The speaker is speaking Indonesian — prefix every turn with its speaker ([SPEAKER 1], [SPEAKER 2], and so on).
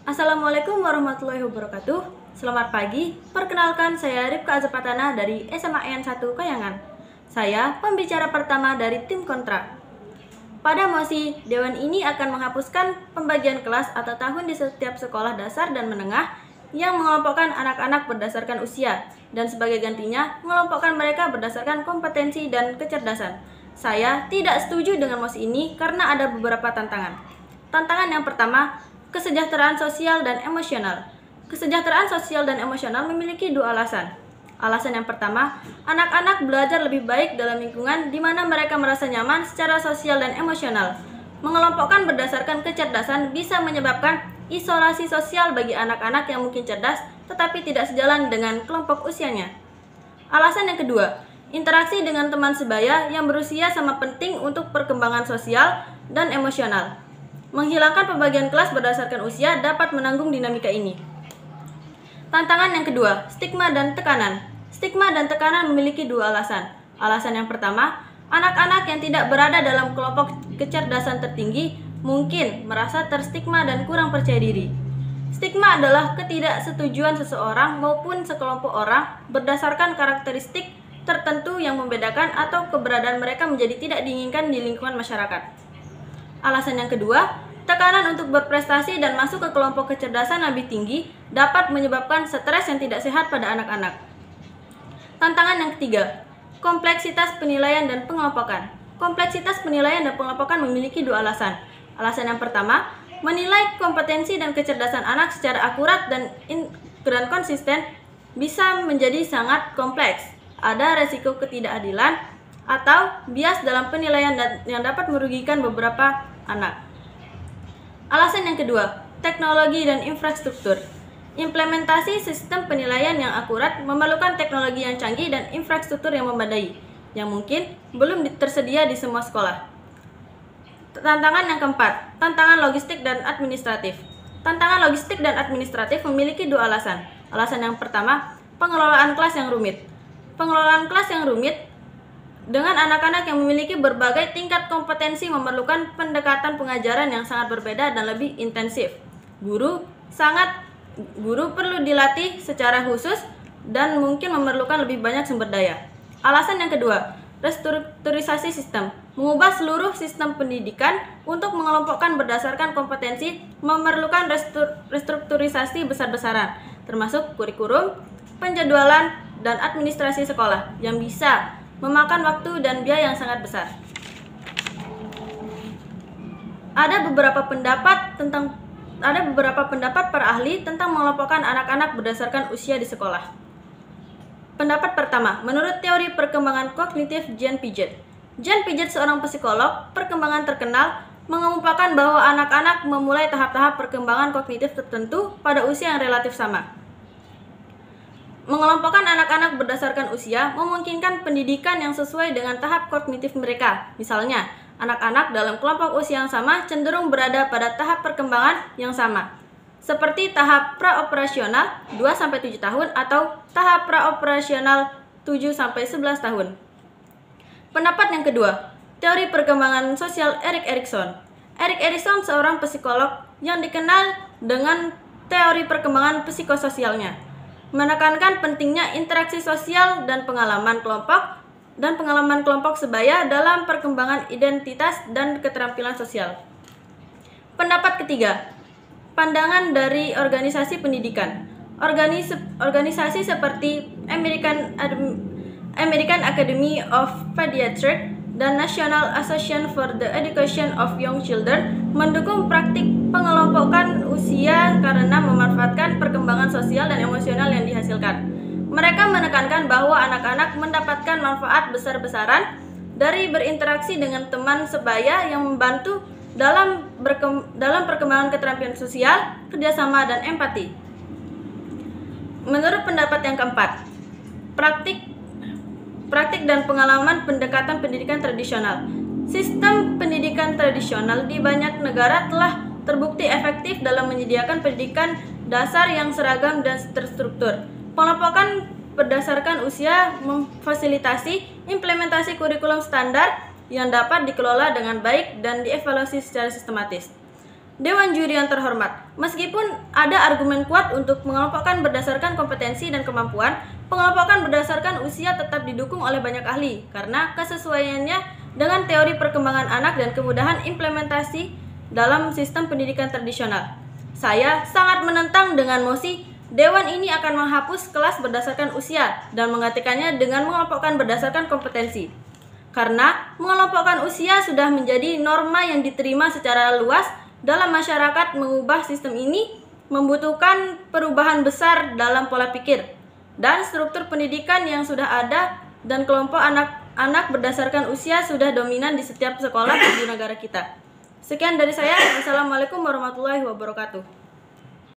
[SPEAKER 1] Assalamualaikum warahmatullahi wabarakatuh. Selamat pagi, perkenalkan saya Rifka Azapatana dari SMA 1 Kayangan. Saya pembicara pertama dari tim kontra. Pada mosi, Dewan ini akan menghapuskan pembagian kelas atau tahun di setiap sekolah dasar dan menengah yang mengelompokkan anak-anak berdasarkan usia dan sebagai gantinya mengelompokkan mereka berdasarkan kompetensi dan kecerdasan. Saya tidak setuju dengan mosi ini karena ada beberapa tantangan. Tantangan yang pertama, kesejahteraan sosial dan emosional. Kesejahteraan sosial dan emosional memiliki dua alasan. Alasan yang pertama, anak-anak belajar lebih baik dalam lingkungan di mana mereka merasa nyaman secara sosial dan emosional. Mengelompokkan berdasarkan kecerdasan bisa menyebabkan isolasi sosial bagi anak-anak yang mungkin cerdas tetapi tidak sejalan dengan kelompok usianya. Alasan yang kedua, interaksi dengan teman sebaya yang berusia sama penting untuk perkembangan sosial dan emosional. Menghilangkan pembagian kelas berdasarkan usia dapat menanggung dinamika ini. Tantangan yang kedua, stigma dan tekanan. Stigma dan tekanan memiliki dua alasan. Alasan yang pertama, anak-anak yang tidak berada dalam kelompok kecerdasan tertinggi mungkin merasa terstigma dan kurang percaya diri. Stigma adalah ketidaksetujuan seseorang maupun sekelompok orang berdasarkan karakteristik tertentu yang membedakan atau keberadaan mereka menjadi tidak diinginkan di lingkungan masyarakat. Alasan yang kedua, tekanan untuk berprestasi dan masuk ke kelompok kecerdasan lebih tinggi dapat menyebabkan stres yang tidak sehat pada anak-anak. Tantangan yang ketiga, kompleksitas penilaian dan pengelompokan. Kompleksitas penilaian dan pengelompokan memiliki dua alasan. Alasan yang pertama, menilai kompetensi dan kecerdasan anak secara akurat dan konsisten bisa menjadi sangat kompleks. Ada resiko ketidakadilan atau bias dalam penilaian yang dapat merugikan beberapa anak. Alasan yang kedua, teknologi dan infrastruktur. Implementasi sistem penilaian yang akurat memerlukan teknologi yang canggih dan infrastruktur yang memadai, yang mungkin belum tersedia di semua sekolah. Tantangan yang keempat, tantangan logistik dan administratif. Tantangan logistik dan administratif memiliki dua alasan. Alasan yang pertama, pengelolaan kelas yang rumit. Pengelolaan kelas yang rumit dengan anak-anak yang memiliki berbagai tingkat kompetensi memerlukan pendekatan pengajaran yang sangat berbeda dan lebih intensif. Guru perlu dilatih secara khusus dan mungkin memerlukan lebih banyak sumber daya. Alasan yang kedua, restrukturisasi sistem. Mengubah seluruh sistem pendidikan untuk mengelompokkan berdasarkan kompetensi memerlukan restrukturisasi besar-besaran, termasuk kurikulum, penjadwalan, dan administrasi sekolah yang bisa memakan waktu dan biaya yang sangat besar. Ada beberapa pendapat para ahli tentang mengelompokkan anak-anak berdasarkan usia di sekolah. Pendapat pertama, menurut teori perkembangan kognitif Jean Piaget. Jean Piaget, seorang psikolog perkembangan terkenal, mengemukakan bahwa anak-anak memulai tahap-tahap perkembangan kognitif tertentu pada usia yang relatif sama. Mengelompokkan anak-anak berdasarkan usia memungkinkan pendidikan yang sesuai dengan tahap kognitif mereka. Misalnya, anak-anak dalam kelompok usia yang sama cenderung berada pada tahap perkembangan yang sama, seperti tahap praoperasional 2-7 tahun atau tahap praoperasional 7-11 tahun. Pendapat yang kedua, teori perkembangan sosial Erik Erikson. Erik Erikson seorang psikolog yang dikenal dengan teori perkembangan psikososialnya, menekankan pentingnya interaksi sosial dan pengalaman kelompok sebaya dalam perkembangan identitas dan keterampilan sosial. Pendapat ketiga, pandangan dari organisasi pendidikan. Organisasi seperti American Academy of Pediatrics dan National Association for the Education of Young Children mendukung praktik pengelompokan usia karena memanfaatkan perkembangan sosial dan emosional yang dihasilkan. Mereka menekankan bahwa anak-anak mendapatkan manfaat besar-besaran dari berinteraksi dengan teman sebaya yang membantu dalam perkembangan keterampilan sosial, kerjasama, dan empati. Menurut pendapat yang keempat, praktik dan pengalaman pendekatan pendidikan tradisional. Sistem pendidikan tradisional di banyak negara telah terbukti efektif dalam menyediakan pendidikan dasar yang seragam dan terstruktur. Pengelompokan berdasarkan usia memfasilitasi implementasi kurikulum standar yang dapat dikelola dengan baik dan dievaluasi secara sistematis. Dewan Juri yang terhormat, meskipun ada argumen kuat untuk mengelompokkan berdasarkan kompetensi dan kemampuan, pengelompokan berdasarkan usia tetap didukung oleh banyak ahli karena kesesuaiannya dengan teori perkembangan anak dan kemudahan implementasi dalam sistem pendidikan tradisional. Saya sangat menentang dengan mosi Dewan ini akan menghapus kelas berdasarkan usia dan menggantikannya dengan mengelompokkan berdasarkan kompetensi. Karena mengelompokkan usia sudah menjadi norma yang diterima secara luas dalam masyarakat, mengubah sistem ini membutuhkan perubahan besar dalam pola pikir dan struktur pendidikan yang sudah ada, dan kelompok anak-anak berdasarkan usia sudah dominan di setiap sekolah di negara kita. Sekian dari saya. Wassalamualaikum warahmatullahi wabarakatuh.